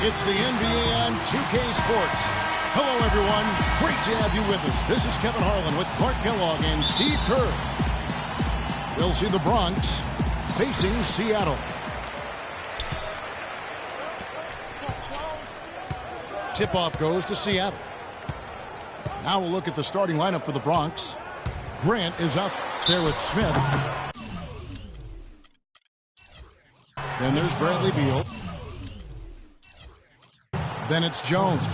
It's the NBA on 2K Sports. Hello, everyone. Great to have you with us. This is Kevin Harlan with Clark Kellogg and Steve Kerr. We'll see the Bronx facing Seattle. Tip-off goes to Seattle. Now we'll look at the starting lineup for the Bronx. Grant is out there with Smith. Then there's Bradley Beal. Then it's Jones.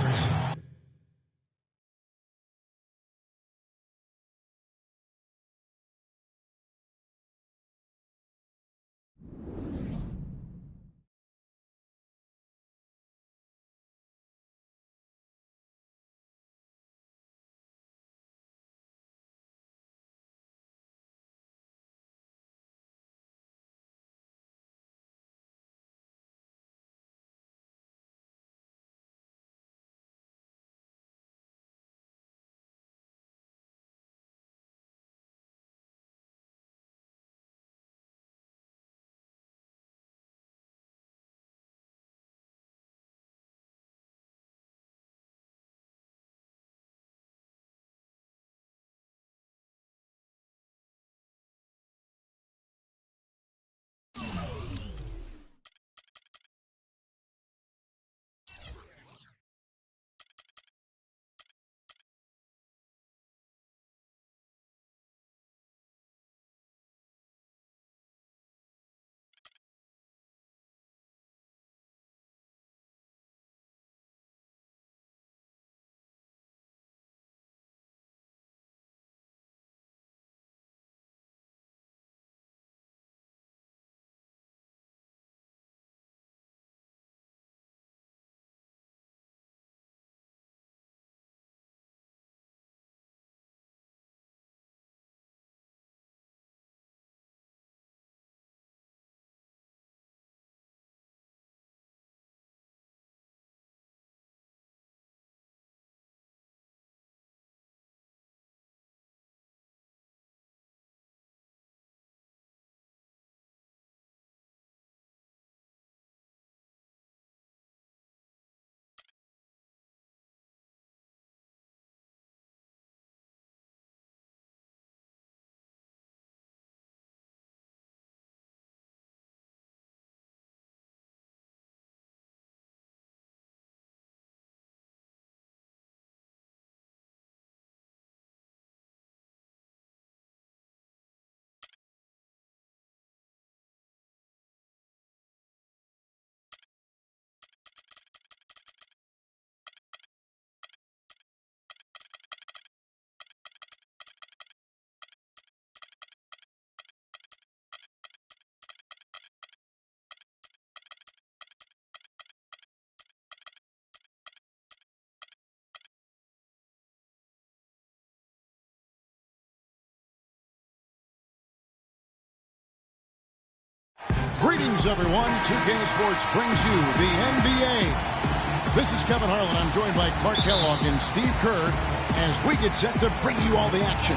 Greetings, everyone. 2K Sports brings you the NBA. This is Kevin Harlan. I'm joined by Clark Kellogg and Steve Kerr as we get set to bring you all the action.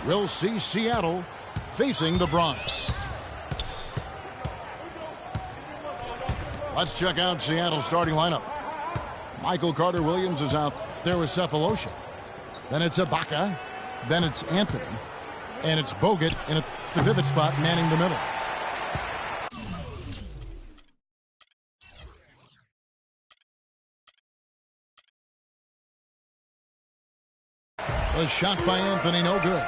We'll see Seattle facing the Bronx. Let's check out Seattle's starting lineup. Michael Carter-Williams is out there with Cephalosha. Then it's Ibaka. Then it's Anthony. And it's Bogut in the pivot spot manning the middle. The shot by Anthony, no good.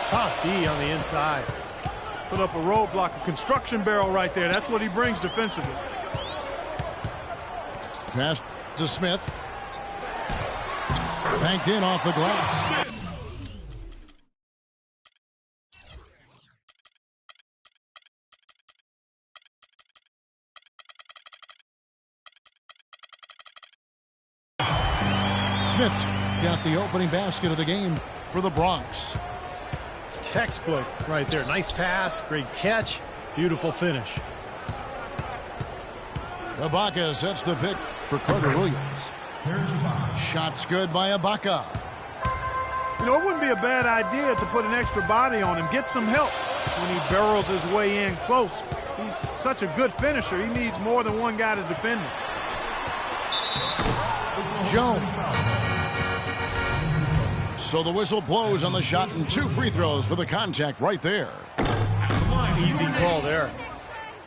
Tough D on the inside. Put up a roadblock, a construction barrel right there. That's what he brings defensively. Pass to Smith. Banked in off the glass. Smith's got the opening basket of the game for the Bronx. Textbook right there. Nice pass, great catch, beautiful finish. Ibaka sets the pick for Carter-Williams. Shots good by Ibaka. You know, it wouldn't be a bad idea to put an extra body on him, get some help when he barrels his way in close. He's such a good finisher. He needs more than one guy to defend him. Jones. So the whistle blows on the shot and 2 free throws for the contact right there. Easy call there.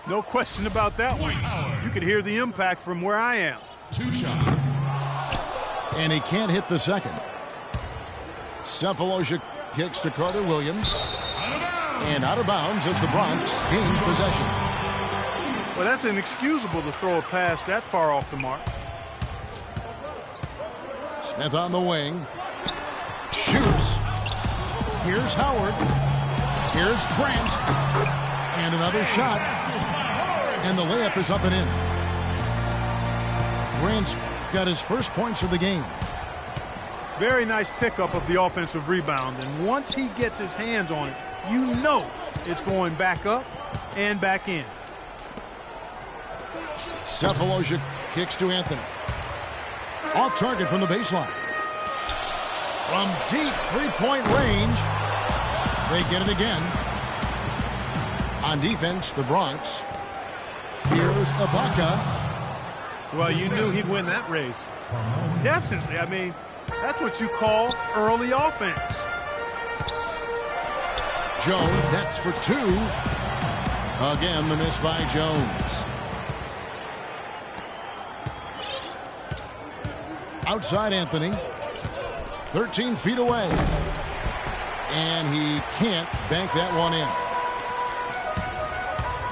No question about that one. You could hear the impact from where I am. 2 shots. And he can't hit the second. Cephalosha kicks to Carter Williams. And out of bounds as the Bronx gains possession. Well, that's inexcusable to throw a pass that far off the mark. Smith on the wing. Shoots. Here's Howard. Here's Grant. And another shot. And the layup is up and in. Grant's got his first points of the game. Very nice pickup of the offensive rebound. And once he gets his hands on it, you know it's going back up and back in. Cephalosha kicks to Anthony. Off target from the baseline. From deep three-point range. They get it again. On defense, the Bronx. Here's Ibaka. Well, you knew he'd win that race. Definitely. I mean, that's what you call early offense. Jones, that's for 2. Again, the miss by Jones. Outside Anthony. 13 feet away. And he can't bank that one in.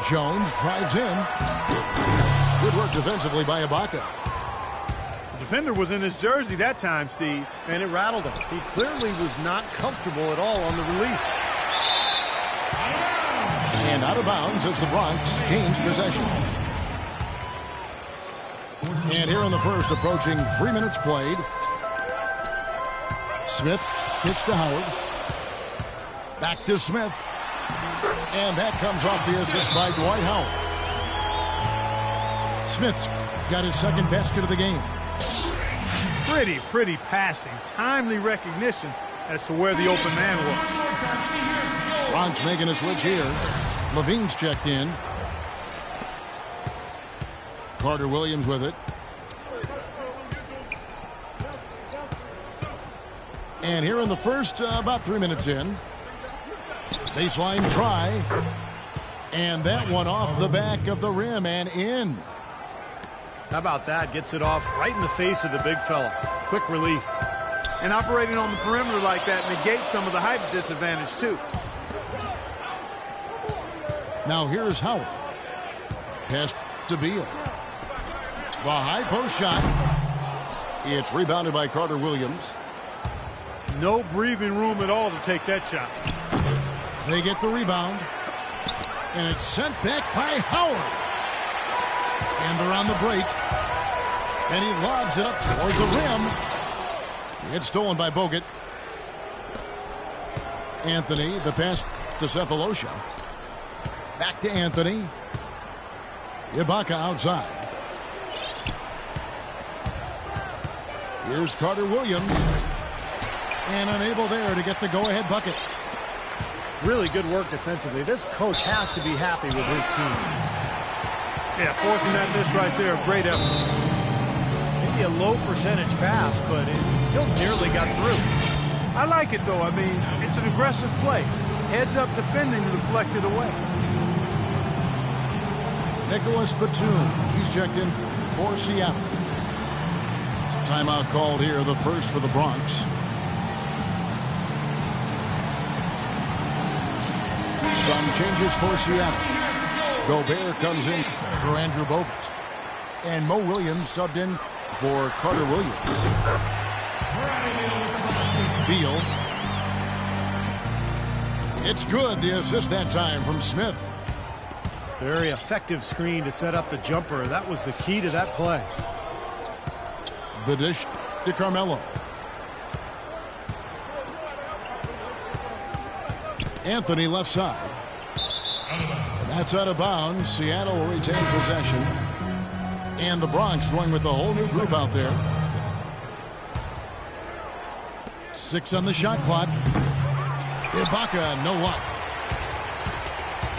Jones drives in. Good work defensively by Ibaka. The defender was in his jersey that time, Steve. And it rattled him. He clearly was not comfortable at all on the release. And out of bounds as the Bronx gains possession. And here in the first, approaching 3 minutes played. Smith kicks to Howard. Back to Smith. And that comes off the assist by Dwight Howard. Smith's got his second basket of the game. Pretty passing. Timely recognition as to where the open man was. Bronx making a switch here. Levine's checked in. Carter Williams with it. And here in the first, about 3 minutes in. Baseline try. And that one off the back of the rim and in. How about that? Gets it off right in the face of the big fella. Quick release. And operating on the perimeter like that negates some of the height disadvantage, too. Now here's Howard. Pass to Beal. The high post shot. It's rebounded by Carter Williams. No breathing room at all to take that shot. They get the rebound. And it's sent back by Howard. And they're on the break. And he lobs it up towards the rim. It's stolen by Bogut. Anthony, the pass to Cephalosha. Back to Anthony. Ibaka outside. Here's Carter Williams. And unable there to get the go-ahead bucket. Really good work defensively. This coach has to be happy with his team. Yeah, forcing that miss right there. Great effort. Maybe a low percentage pass, but it still nearly got through. I like it, though. I mean, it's an aggressive play. Heads up defending to deflect it away. Nicholas Batum. He's checked in for Seattle. Timeout called here, the first for the Bronx. Some changes for Seattle. Gobert comes in for Andrew Bogut. And Mo Williams subbed in for Carter Williams. Beal. It's good, the assist that time from Smith. Very effective screen to set up the jumper. That was the key to that play. The dish to Carmelo. Anthony left side. And that's out of bounds. Seattle will retain possession. And the Bronx going with the whole new group out there. 6 on the shot clock. Ibaka, no luck.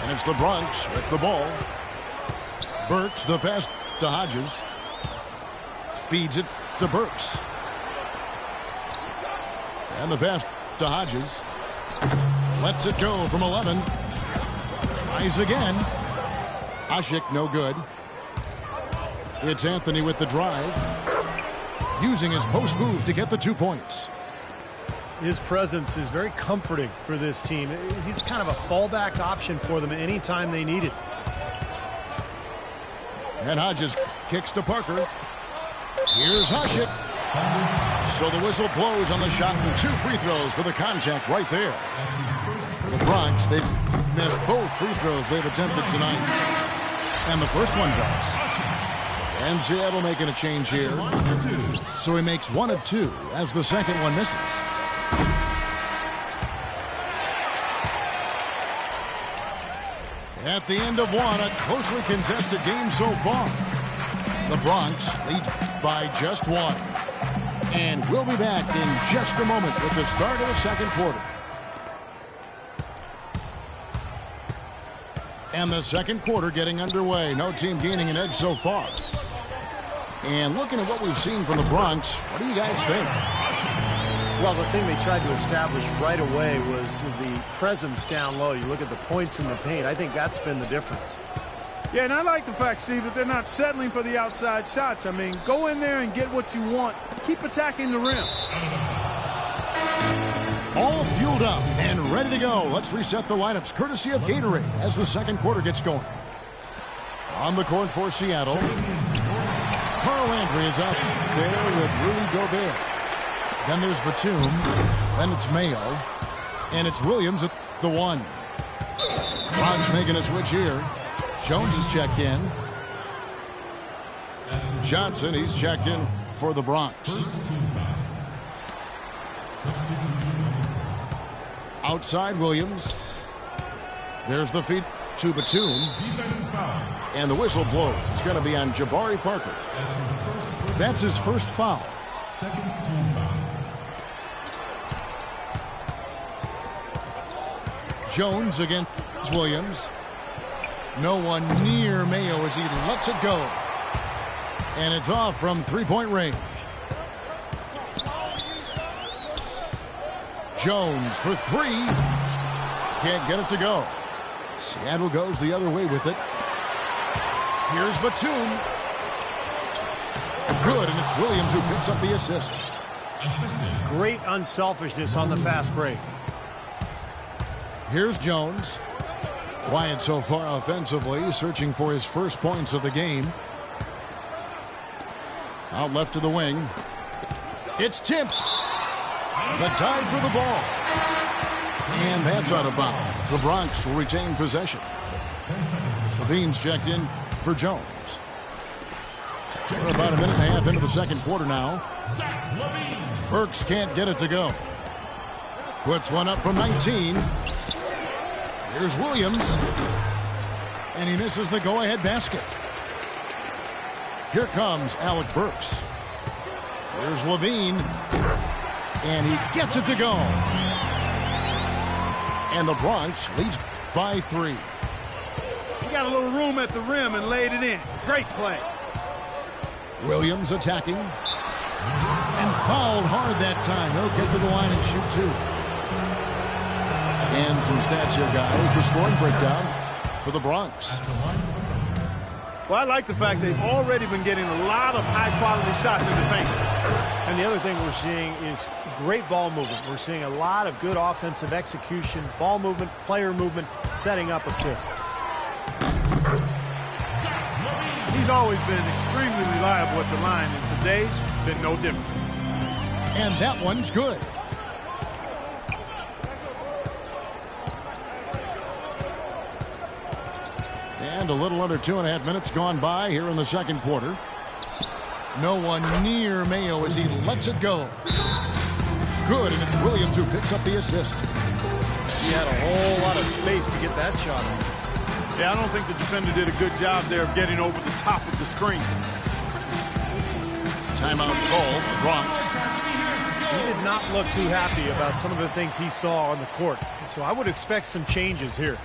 And it's the Bronx with the ball. Burks, the pass to Hodges. Feeds it to Burks. And the pass to Hodges. Lets it go from 11. Tries again. Ashik, no good. It's Anthony with the drive. Using his post move to get the 2 points. His presence is very comforting for this team. He's kind of a fallback option for them anytime they need it. And Hodges kicks to Parker. Here's Ashik. So the whistle blows on the shot and 2 free throws for the contact right there. The Bronx, they've missed both free throws they've attempted tonight. And the first one drops. And Seattle making a change here. So he makes 1 of 2 as the second one misses. At the end of 1, a closely contested game so far. The Bronx leads by just 1. And we'll be back in just a moment with the start of the second quarter. And the second quarter getting underway. No team gaining an edge so far. And looking at what we've seen from the Bronx, what do you guys think? Well, the thing they tried to establish right away was the presence down low. You look at the points in the paint. I think that's been the difference. Yeah, and I like the fact, Steve, that they're not settling for the outside shots. I mean, go in there and get what you want. Keep attacking the rim. All fueled up and ready to go. Let's reset the lineups courtesy of Gatorade as the second quarter gets going. On the court for Seattle, Carl Landry is out there with Rudy Gobert. Then there's Batum. Then it's Mayo. And it's Williams at the 1. Bronx making a switch here. Jones is checked in. Johnson, he's checked in for the Bronx. Outside Williams. There's the feed to Batum. And the whistle blows. It's going to be on Jabari Parker. That's his first foul. Second team foul. Jones against Williams. No one near Mayo as he lets it go. And it's off from three-point range. Jones for 3. Can't get it to go. Seattle goes the other way with it. Here's Batum. Good, and it's Williams who picks up the assist. Great unselfishness on the fast break. Here's Jones. Quiet so far offensively, searching for his first points of the game. Out left to the wing. It's tipped. The dive for the ball. And that's out of bounds. The Bronx will retain possession. Levine's checked in for Jones. We're about a minute and a half into the second quarter now. Burks can't get it to go. Puts one up from 19. Here's Williams. And he misses the go-ahead basket. Here comes Alec Burks. Here's Levine. And he gets it to go. And the Bronx leads by 3. He got a little room at the rim and laid it in. Great play. Williams attacking. And fouled hard that time. He'll get to the line and shoot 2. And some stats here, guys. The scoring breakdown for the Bronx. Well, I like the fact they've already been getting a lot of high-quality shots in the paint. And the other thing we're seeing is great ball movement. We're seeing a lot of good offensive execution, ball movement, player movement, setting up assists. He's always been extremely reliable at the line, and today's been no different. And that one's good. And a little under 2.5 minutes gone by here in the second quarter. No one near Mayo as he lets it go. Good, and it's Williams who picks up the assist. He had a whole lot of space to get that shot on. Yeah, I don't think the defender did a good job there of getting over the top of the screen. Timeout called, Bronx. He did not look too happy about some of the things he saw on the court. So I would expect some changes here.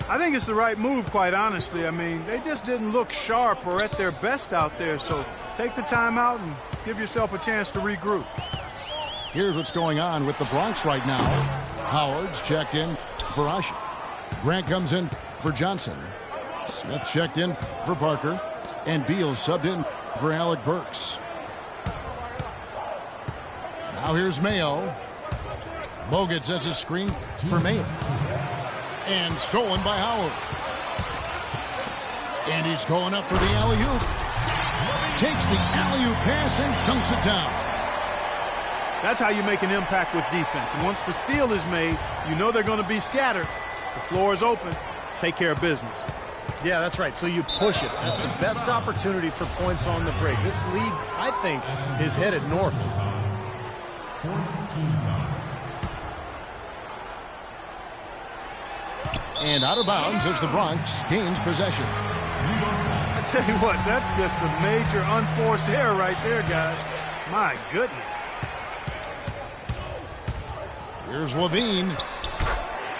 I think it's the right move, quite honestly. I mean, they just didn't look sharp or at their best out there, so take the time out and give yourself a chance to regroup. Here's what's going on with the Bronx right now. Howard's checked in for Ashik. Grant comes in for Johnson. Smith checked in for Parker. And Beal subbed in for Alec Burks. Now here's Mayo. Bogut sets a screen for Mayo. And stolen by Howard. And he's going up for the alley-oop. Takes the alley-oop pass and dunks it down. That's how you make an impact with defense. Once the steal is made, you know they're going to be scattered. The floor is open. Take care of business. Yeah, that's right. So you push it. That's the best opportunity for points on the break. This lead, I think, is headed north. And out of bounds as the Bronx gains possession. I tell you what, that's just a major unforced error right there, guys. My goodness. Here's Levine.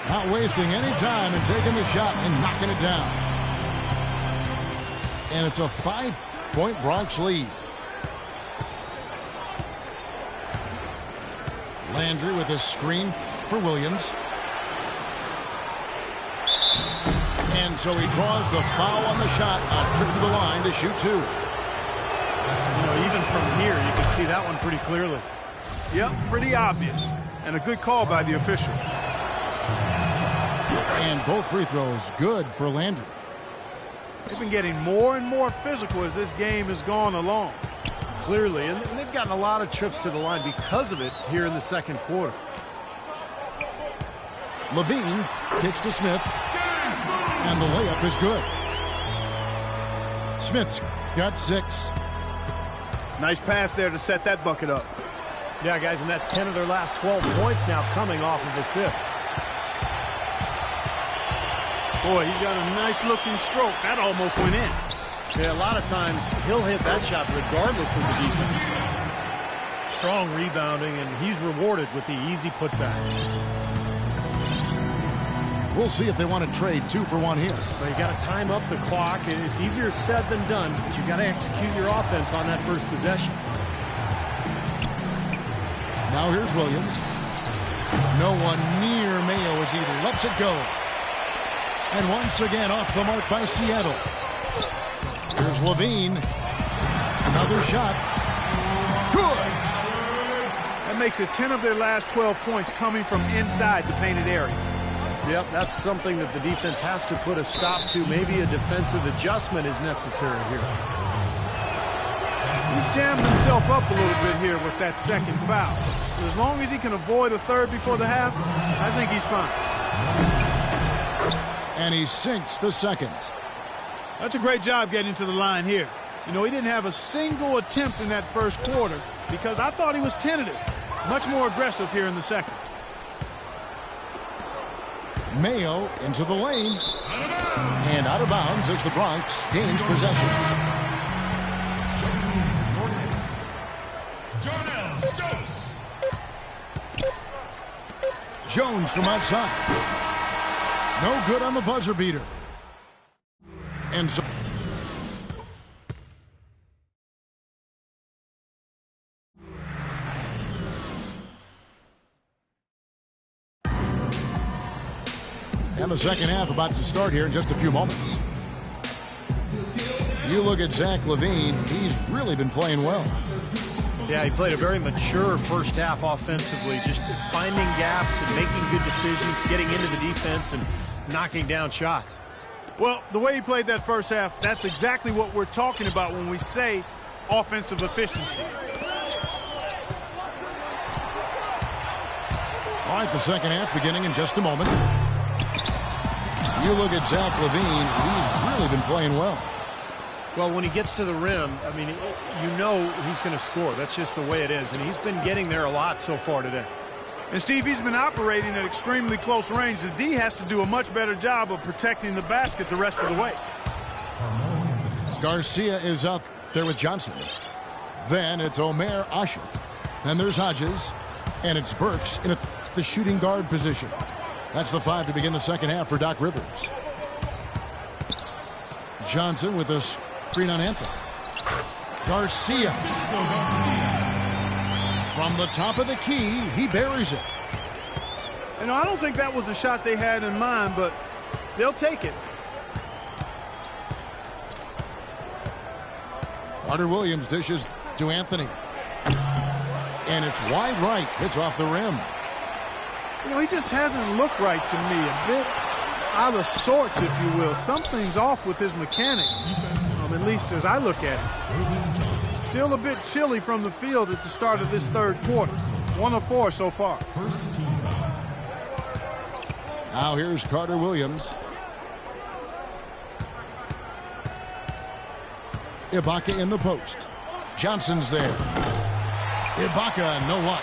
Not wasting any time and taking the shot and knocking it down. And it's a 5-point Bronx lead. Landry with a screen for Williams. And so he draws the foul on the shot. A trip to the line to shoot two. You know, even from here, you can see that one pretty clearly. Yep, pretty obvious. And a good call by the official. And both free throws good for Landry. They've been getting more and more physical as this game has gone along. Clearly, and they've gotten a lot of trips to the line because of it here in the second quarter. Levine kicks to Smith. And the layup is good. Smith's got 6. Nice pass there to set that bucket up. Yeah, guys, and that's 10 of their last 12 points now coming off of assists. Boy, he's got a nice-looking stroke. That almost went in. Yeah, a lot of times he'll hit that shot regardless of the defense. Strong rebounding, and he's rewarded with the easy putback. We'll see if they want to trade 2 for 1 here. Well, you got to time up the clock. It's easier said than done, but you got to execute your offense on that first possession. Now here's Williams. No one near Mayo as he lets it go. And once again off the mark by Seattle. Here's Levine. Another shot. Good. That makes it 10 of their last 12 points coming from inside the painted area. Yep, that's something that the defense has to put a stop to. Maybe a defensive adjustment is necessary here. He's jammed himself up a little bit here with that second foul. But as long as he can avoid a third before the half, I think he's fine. And he sinks the second. That's a great job getting to the line here. You know, he didn't have a single attempt in that first quarter because I thought he was tentative. Much more aggressive here in the second. Mayo into the lane. And out of bounds as the Bronx gains possession. Jones from outside. No good on the buzzer beater. And so and the second half about to start here in just a few moments. You look at Zach LaVine, he's really been playing well. Yeah, he played a very mature first half offensively, just finding gaps and making good decisions, getting into the defense and knocking down shots. Well, the way he played that first half, that's exactly what we're talking about when we say offensive efficiency. All right, the second half beginning in just a moment. You look at Zach LaVine, he's really been playing well. Well, when he gets to the rim, I mean, you know he's going to score. That's just the way it is, and he's been getting there a lot so far today. And, Steve, he's been operating at extremely close range. The D has to do a much better job of protecting the basket the rest of the way. Garcia is out there with Johnson. Then it's Omer Ashik. Then there's Hodges. And it's Burks in the shooting guard position. That's the 5 to begin the second half for Doc Rivers. Johnson with a screen on Anthony. Garcia. From the top of the key, he buries it. You know, I don't think that was the shot they had in mind, but they'll take it. Carter Williams dishes to Anthony. And it's wide right. It's off the rim. You know, he just hasn't looked right to me. A bit out of sorts, if you will. Something's off with his mechanics, at least as I look at it. Still a bit chilly from the field at the start of this third quarter. 1 of 4 so far. Now here's Carter Williams. Ibaka in the post. Johnson's there. Ibaka, no luck.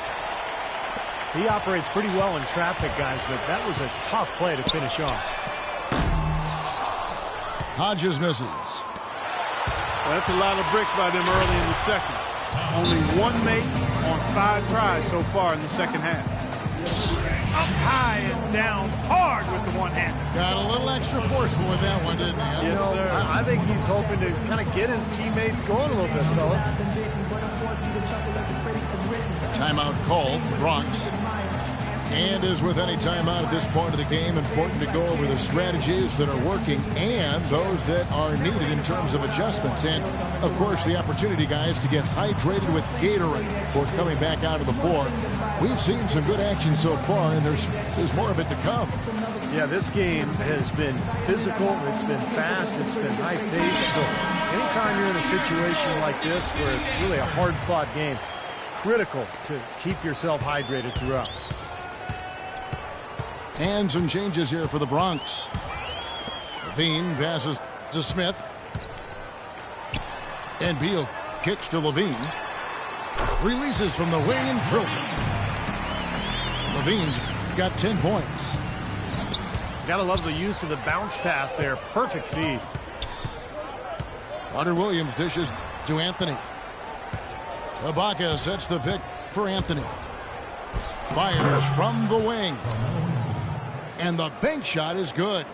He operates pretty well in traffic, guys, but that was a tough play to finish off. Hodges misses. That's a lot of bricks by them early in the second. Only 1 make on 5 tries so far in the second half. Up high and down hard with the one-hander. Got a little extra forceful with that one, didn't he? Yes, sir. I think he's hoping to kind of get his teammates going a little bit, fellas. Timeout called, Bronx. And as with any timeout at this point of the game, important to go over the strategies that are working and those that are needed in terms of adjustments. And, of course, the opportunity, guys, to get hydrated with Gatorade before coming back out of the floor. We've seen some good action so far, and there's more of it to come. Yeah, this game has been physical. It's been fast. It's been high-paced. So anytime you're in a situation like this where it's really a hard-fought game, critical to keep yourself hydrated throughout. And some changes here for the Bronx. Levine passes to Smith. And Beal kicks to Levine. Releases from the wing and drills it. Levine's got 10 points. Gotta love the use of the bounce pass there. Perfect feed. Carter Williams dishes to Anthony. Ibaka sets the pick for Anthony. Fires from the wing. And the bank shot is good.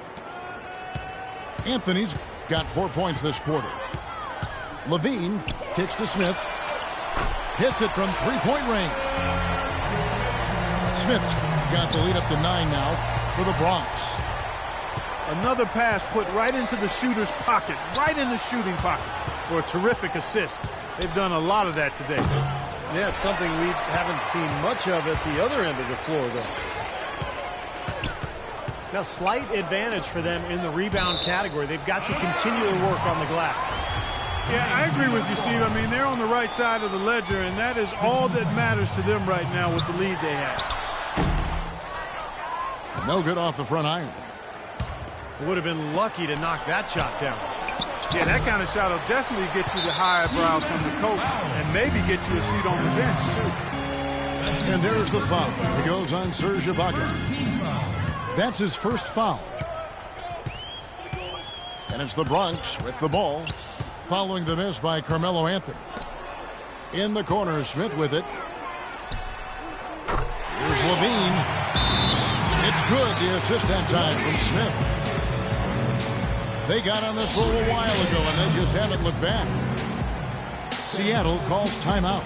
Anthony's got 4 points this quarter. Levine kicks to Smith. Hits it from three-point range. Smith's got the lead up to 9 now for the Bronx. Another pass put right into the shooter's pocket, right in the shooting pocket for a terrific assist. They've done a lot of that today. Yeah, it's something we haven't seen much of at the other end of the floor, though. Now, slight advantage for them in the rebound category. They've got to continue their work on the glass. Yeah, I agree with you, Steve. I mean, they're on the right side of the ledger, and that is all that matters to them right now with the lead they have. No good off the front iron. Would have been lucky to knock that shot down. Yeah, that kind of shot will definitely get you the high eyebrows from the coach and maybe get you a seat on the bench, too. And there's the foul. It goes on Serge Ibaka. That's his first foul. And it's the Bronx with the ball, following the miss by Carmelo Anthony. In the corner, Smith with it. Here's Levine. It's good. The assist that time from Smith. They got on this roll a while ago, and they just haven't looked back. Seattle calls timeout.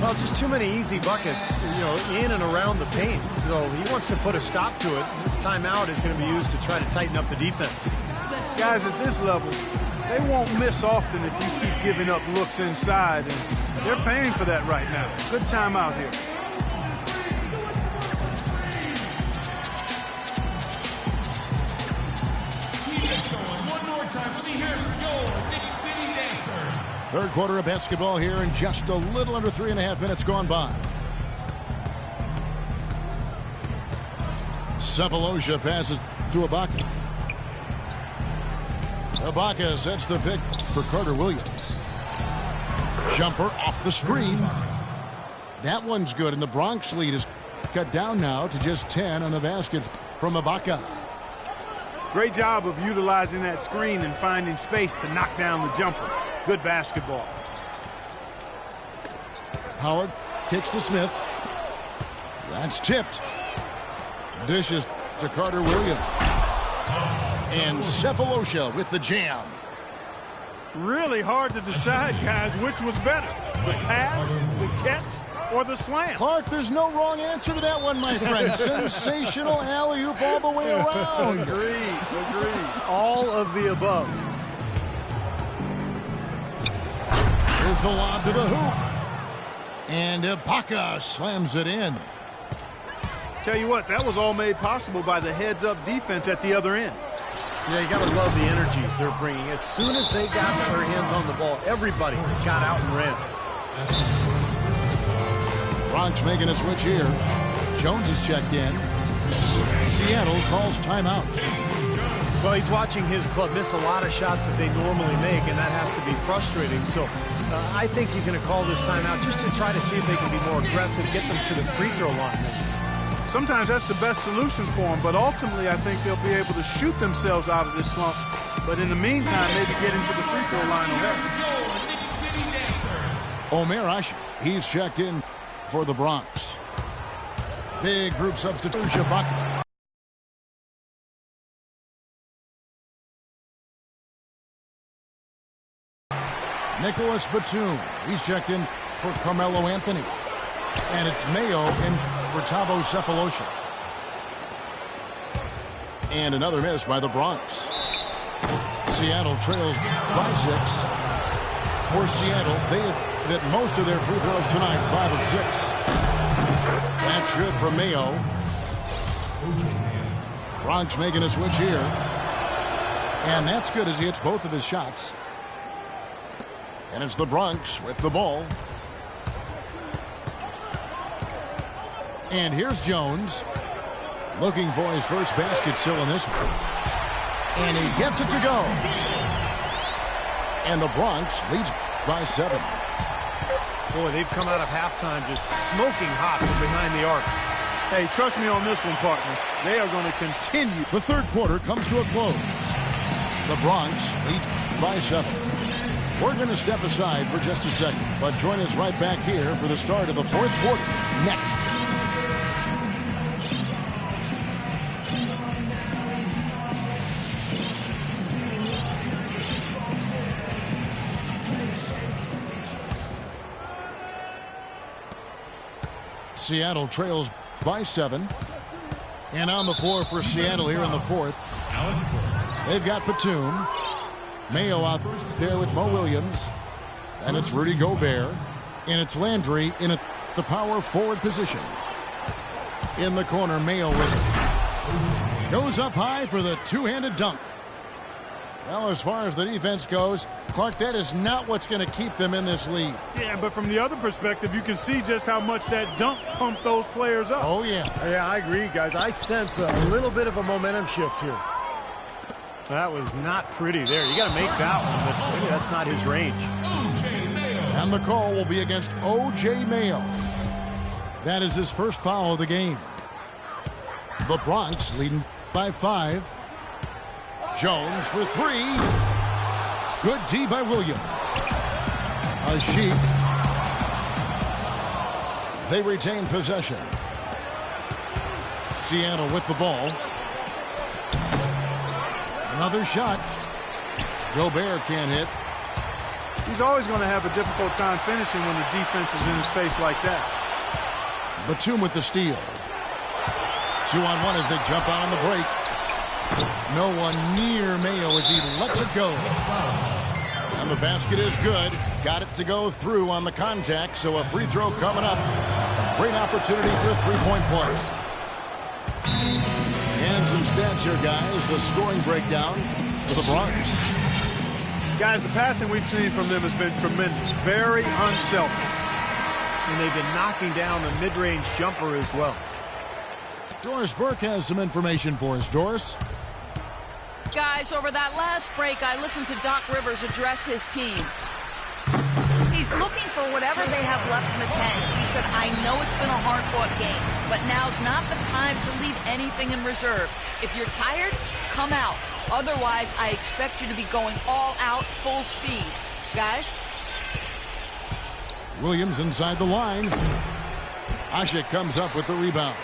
Well, just too many easy buckets, in and around the paint. So he wants to put a stop to it. This timeout is going to be used to try to tighten up the defense. Guys, at this level, they won't miss often if you keep giving up looks inside, and they're paying for that right now. Good timeout here. Third quarter of basketball here, and just a little under 3.5 minutes gone by. Sefolosha passes to Ibaka. Ibaka sets the pick for Carter Williams. Jumper off the screen. That one's good, and the Bronx lead is cut down now to just 10 on the basket from Ibaka. Great job of utilizing that screen and finding space to knock down the jumper. Good basketball. Howard kicks to Smith. That's tipped. Dishes to Carter Williams. And Cephalosha with the jam. Really hard to decide, guys, which was better. The pass, the catch, or the slam. Clark, there's no wrong answer to that one, my friend. Sensational alley-oop all the way around. Agreed. All of the above. Here's the lob to the hoop. And Ibaka slams it in. Tell you what, that was all made possible by the heads-up defense at the other end. Yeah, you got to love the energy they're bringing. As soon as they got their hands on the ball, everybody got out and ran. Bronx making a switch here. Jones is checked in. Seattle calls timeout. Well, he's watching his club miss a lot of shots that they normally make, and that has to be frustrating. So I think he's going to call this timeout just to try to see if they can be more aggressive, get them to the free throw line. Sometimes that's the best solution for them, but ultimately I think they'll be able to shoot themselves out of this slump. But in the meantime, maybe get into the free throw line Omer Ashe, he's checked in for the Bronx. Big group substitution, Ibaka. Nicholas Batum, he's checked in for Carmelo Anthony. And it's Mayo in for Thabo Cephalosha. And another miss by the Bronx. Seattle trails by 6. For Seattle, they have hit most of their free throws tonight, 5 of 6. That's good from Mayo. Bronx making a switch here. And that's good as he hits both of his shots. And it's the Bronx with the ball. And here's Jones. Looking for his first basket still in this one. And he gets it to go. And the Bronx leads by 7. Boy, they've come out of halftime just smoking hot from behind the arc. Hey, trust me on this one, partner. They are going to continue. The third quarter comes to a close. The Bronx leads by 7. We're going to step aside for just a second, but join us right back here for the start of the fourth quarter next. Seattle trails by 7. And on the floor for Seattle here in the fourth. They've got Batum. Mayo out there with Mo Williams. And it's Rudy Gobert. And it's Landry in the power forward position. In the corner, Mayo with it. Goes up high for the two-handed dunk. Well, as far as the defense goes, Clark, that is not what's going to keep them in this league. Yeah, but from the other perspective, you can see just how much that dunk pumped those players up. Oh, yeah. Yeah, I agree, guys. I sense a little bit of a momentum shift here. That was not pretty there. You got to make that one, but maybe that's not his range. And the call will be against O.J. Mayo. That is his first foul of the game. The Bronx leading by 5. Jones for 3. Good D by Williams. A Sheik. They retain possession. Seattle with the ball. Another shot. Gobert can't hit. He's always going to have a difficult time finishing when the defense is in his face like that. Batum with the steal. 2-on-1 as they jump out on the break. No one near Mayo as he lets it go. And the basket is good. Got it to go through on the contact, so a free throw coming up. A great opportunity for a three-point play. And some stats here, guys. The scoring breakdown for the Bronx. Guys, the passing we've seen from them has been tremendous. Very unselfish. And they've been knocking down the mid-range jumper as well. Doris Burke has some information for us. Doris? Guys, over that last break, I listened to Doc Rivers address his team. He's looking for whatever they have left in the tank. He said, I know it's been a hard-fought game, but now's not the time to leave anything in reserve. If you're tired, come out. Otherwise, I expect you to be going all out, full speed. Guys? Williams inside the line. Ashik comes up with the rebound.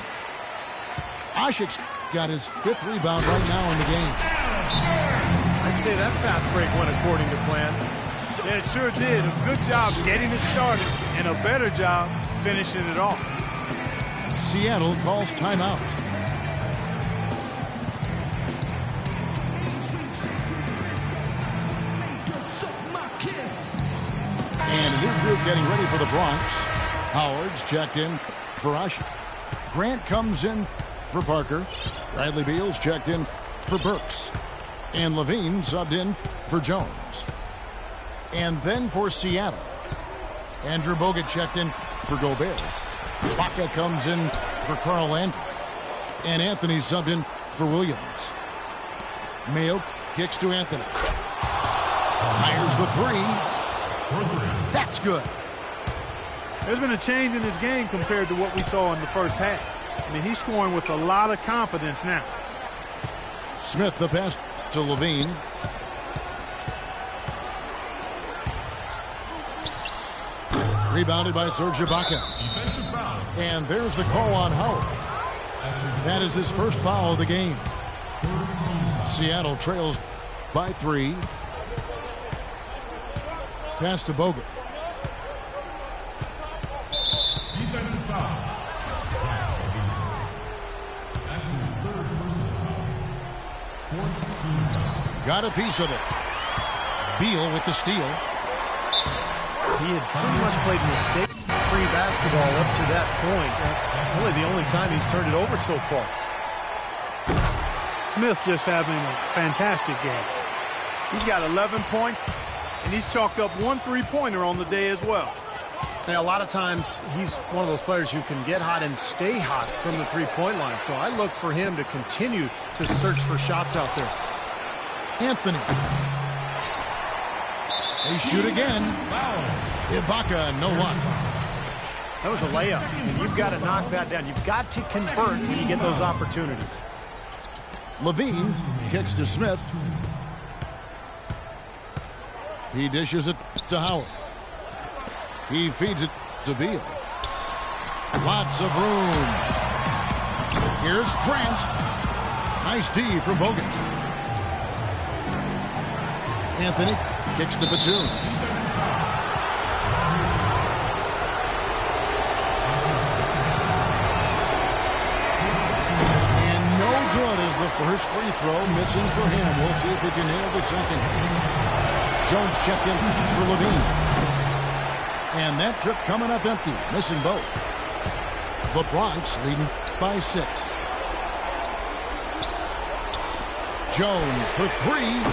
Ashik's got his 5th rebound right now in the game. I'd say that fast break went according to plan. Yeah, it sure did. A good job getting it started and a better job finishing it off. Seattle calls timeout. And a new group getting ready for the Bronx. Howard's checked in for Usher. Grant comes in for Parker. Bradley Beal's checked in for Burks. And Levine subbed in for Jones. And then for Seattle, Andrew Bogut checked in for Gobert. Baca comes in for Carl Landry. And Anthony subbed in for Williams. Mayo kicks to Anthony. Fires the three. That's good. There's been a change in his game compared to what we saw in the first half. I mean, he's scoring with a lot of confidence now. Smith the pass to Levine. Rebounded by Serge Ibaka. And there's the call on Howard. That is his first foul of the game. Seattle trails by 3. Pass to Bogut. Defensive foul. That's his third personal foul. 4th team foul. Got a piece of it. Beal with the steal. He had pretty much played mistake-free basketball up to that point. That's really the only time he's turned it over so far. Smith just having a fantastic game. He's got 11 points, and he's chalked up 1 3-pointer on the day as well. And a lot of times, he's one of those players who can get hot and stay hot from the three-point line. So I look for him to continue to search for shots out there. Anthony. They shoot again. Ibaka, no luck. That was a layup. And you've got to knock that down. You've got to convert when you get those opportunities. Levine kicks to Smith. He dishes it to Howard. He feeds it to Beal. Lots of room. Here's Grant. Nice D from Bogut. Anthony kicks to Batum. And no good as the first free throw missing for him. We'll see if he can nail the second. Jones checked in for Levine. And that trip coming up empty, missing both. The Bronx leading by 6. Jones for 3.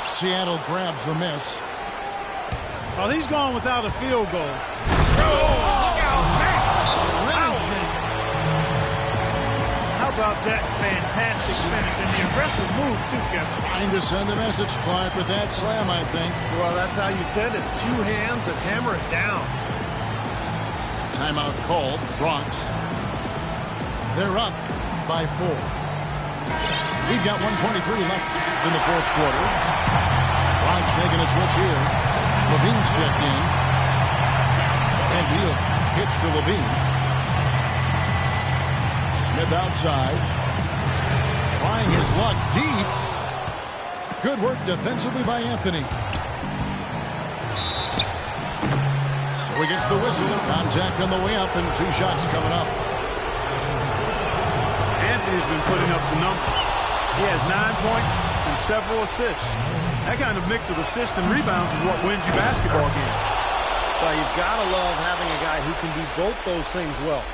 Seattle grabs the miss. Well, he's gone without a field goal. How about that fantastic finish and the aggressive move, too, Kevin? Trying to send a message, Clark, with that slam, I think. Well, that's how you send it. 2 hands and hammer it down. Timeout called. Bronx. They're up by 4. We've got 1:23 left in the fourth quarter. Bronx making a switch here. Levine's checked in. And Beal kicks to Levine. Smith outside. Trying his luck deep. Good work defensively by Anthony. So he gets the whistle. Contact on the way up and 2 shots coming up. Anthony's been putting up the number. He has 9 points and several assists. That kind of mix of assists and rebounds is what wins you basketball games. Well, you've got to love having a guy who can do both those things well.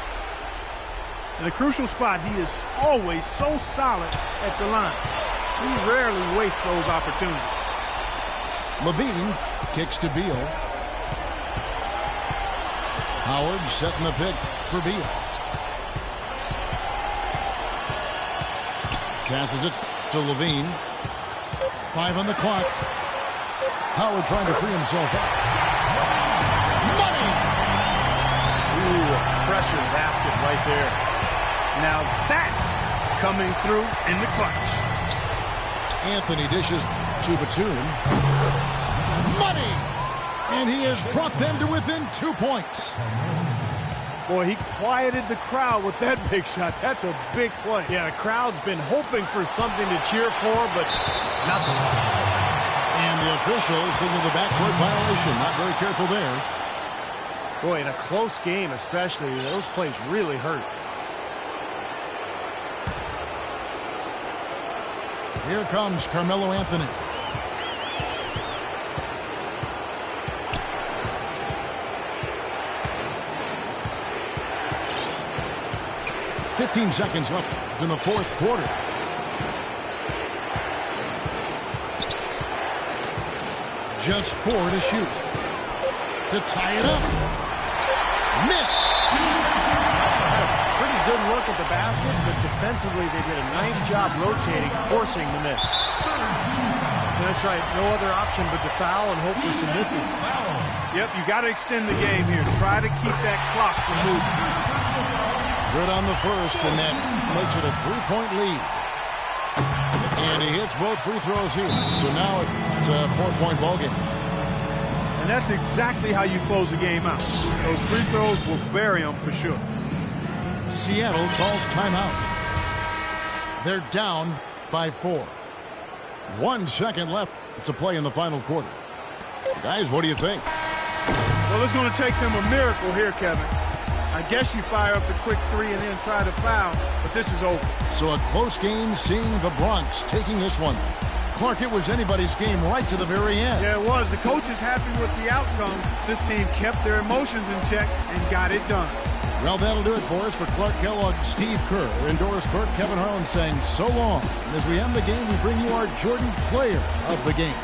In a crucial spot, he is always so solid at the line. He rarely wastes those opportunities. Levine kicks to Beal. Howard setting the pick for Beal. Passes it to Levine. 5 on the clock. Howard trying to free himself up. Money! Ooh, a pressure basket right there. Now that's coming through in the clutch. Anthony dishes to Batum. Money! And he has brought them to within 2 points. Boy, he quieted the crowd with that big shot. That's a big play. Yeah, the crowd's been hoping for something to cheer for, but nothing. And the officials signal the backcourt violation. Not very careful there. Boy, in a close game especially, those plays really hurt. Here comes Carmelo Anthony. "15 seconds left in the fourth quarter. Just 4 to shoot. To tie it up. Missed. Pretty good look at the basket, but defensively they did a nice job rotating, forcing the miss. That's right. No other option but to foul and hope for some misses. Yep, you got to extend the game here. Try to keep that clock from moving. Good on the first, and that makes it a 3-point lead. And he hits both free throws here. So now it's a 4-point ballgame. And that's exactly how you close a game out. Those free throws will bury them for sure. Seattle calls timeout. They're down by 4. 1 second left to play in the final quarter. Guys, what do you think? Well, it's going to take them a miracle here, Kevin. I guess you fire up the quick three and then try to foul, but this is over. So a close game, seeing the Bronx taking this one. Clark, it was anybody's game right to the very end. Yeah, it was. The coach is happy with the outcome. This team kept their emotions in check and got it done. Well, that'll do it for us. For Clark Kellogg, Steve Kerr, and Doris Burke, Kevin Harlan saying so long. And as we end the game, we bring you our Jordan Player of the Game.